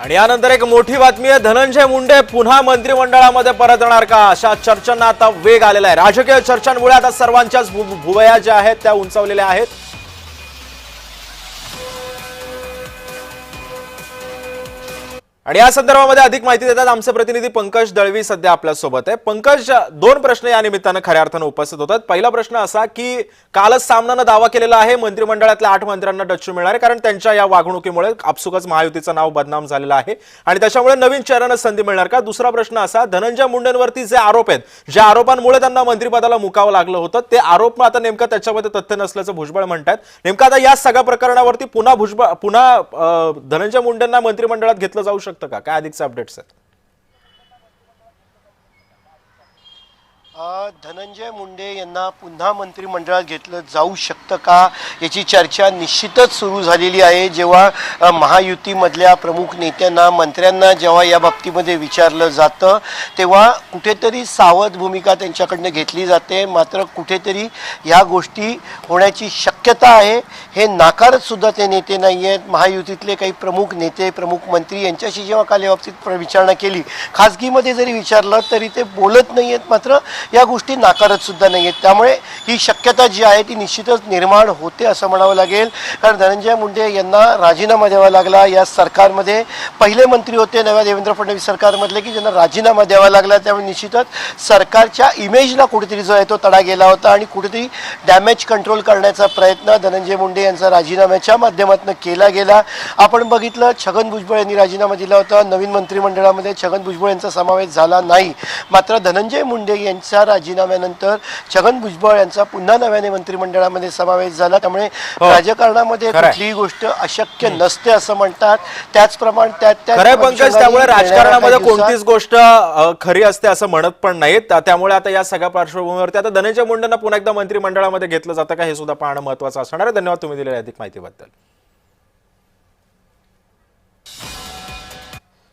आणि यानंतर एक मोठी बातमी आहे। धनंजय मुंडे पुन्हा मंत्रिमंडळामध्ये परत येणार का, अशा चर्चांना आता वेग आलेला आहे। राजकीय चर्चांमुळे आता सर्वांच्याच भुवया ज्या आहेत त्या उंचावलेल्या आहेत। आणि या संदर्भामध्ये अधिक माहिती देतात आमचे प्रतिनिधी पंकज दळवी सध्या आपल्या सोबत आहे। पंकज, दोन प्रश्न या निमित्तानं खऱ्या अर्थाने उपस्थित होतात। पहिला प्रश्न असा की कालच सामनानं दावा केलेला आहे मंत्रिमंडळातल्या 8 मंत्र्यांना डच्चू मिळणार आहे, कारण त्यांच्या या वागणुकीमुळे आपसुकच महायुतीचं नाव बदनाम झालेलं आहे आणि त्याच्यामुळे नवीन चेहऱ्यांना संधी मिळणार का। दुसरा प्रश्न असा, धनंजय मुंडेंवरती जे आरोप आहेत, ज्या आरोपांमुळे त्यांना मंत्रिपदाला मुकावं लागलं होतं, ते आरोप आता नेमकं त्याच्यामध्ये तथ्य नसल्याचं भुजबळ म्हणतात। नेमकं आता या सगळ्या प्रकरणावरती पुन्हा धनंजय मुंडेंना मंत्रिमंडळात घेतलं जाऊ शकतं का? काय अधिकचे अपडेट्स आहेत? धनंजय मुंडे यांना पुन्हा मंत्रिमंडळात घेतलं जाऊ शकतं का, याची चर्चा निश्चितच सुरू झालेली आहे। जेव्हा महायुतीमधल्या प्रमुख नेत्यांना, मंत्र्यांना जेव्हा या बाबतीमध्ये विचारलं जातं, तेव्हा कुठेतरी सावध भूमिका त्यांच्याकडनं घेतली जाते, मात्र कुठेतरी ह्या गोष्टी होण्याची शक्यता आहे हे नाकारत सुद्धा ते नेते नाही आहेत। महायुतीतले काही प्रमुख नेते, प्रमुख मंत्री यांच्याशी जेव्हा काल या बाबतीत विचारणा केली, खाजगीमध्ये जरी विचारलं तरी ते बोलत नाही आहेत, मात्र या गोष्टी नाकारत सुद्धा नाही आहेत। त्यामुळे ही शक्यता जी आहे ती निश्चितच निर्माण होते असं म्हणावं लागेल, कारण धनंजय मुंडे यांना राजीनामा द्यावा लागला। या सरकारमध्ये पहिले मंत्री होते नव्या देवेंद्र फडणवीस सरकारमधले की ज्यांना राजीनामा द्यावा लागला, त्यामुळे निश्चितच सरकारच्या इमेजला कुठेतरी जो आहे तो तडा गेला होता आणि कुठेतरी डॅमेज कंट्रोल करण्याचा प्रयत्न धनंजय मुंडे यांचा राजीनाम्याच्या माध्यमातून केला गेला। आपण बघितलं, छगन भुजबळ यांनी राजीनामा दिला होता, नवीन मंत्रिमंडळामध्ये छगन भुजबळ यांचा समावेश झाला नाही, मात्र धनंजय मुंडे यांच्या राजीनाम्यानंतर छगन भुजबळ यांचा पुन्हा नव्याने मंत्रिमंडळामध्ये समावेश झाला। त्यामुळे राजकारणामध्ये कुठलीही गोष्ट अशक्य नसते असं म्हणतात। त्याचप्रमाणे पंकज, त्यामुळे राजकारणामध्ये कोणतीच गोष्ट खरी असते असं म्हणत पण नाहीत। त्यामुळे आता या सगळ्या पार्श्वभूमीवरती आता धनंजय मुंडेंना पुन्हा एकदा मंत्रिमंडळामध्ये घेतलं जातं का, हे सुद्धा पाहणं महत्त्वाचं असणार आहे। धन्यवाद तुम्ही दिलेल्या अधिक माहितीबद्दल।